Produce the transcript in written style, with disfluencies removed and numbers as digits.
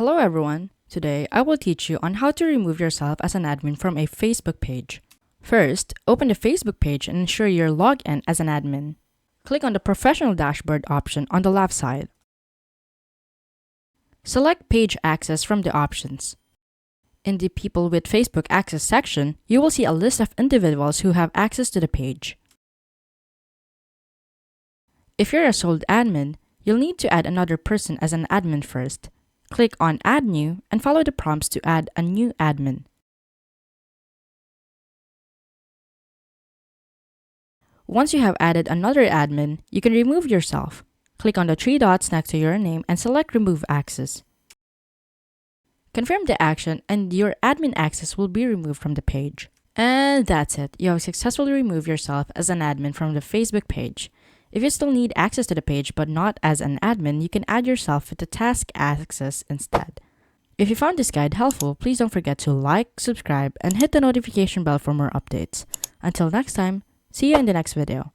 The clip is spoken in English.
Hello everyone! Today, I will teach you on how to remove yourself as an admin from a Facebook page. First, open the Facebook page and ensure you're logged in as an admin. Click on the Professional Dashboard option on the left side. Select Page Access from the options. In the People with Facebook Access section, you will see a list of individuals who have access to the page. If you're a sole admin, you'll need to add another person as an admin first. Click on Add New and follow the prompts to add a new admin. Once you have added another admin, you can remove yourself. Click on the three dots next to your name and select Remove Access. Confirm the action and your admin access will be removed from the page. And that's it. You have successfully removed yourself as an admin from the Facebook page. If you still need access to the page but not as an admin, you can add yourself with the task access instead. If you found this guide helpful, please don't forget to like, subscribe, and hit the notification bell for more updates. Until next time, see you in the next video.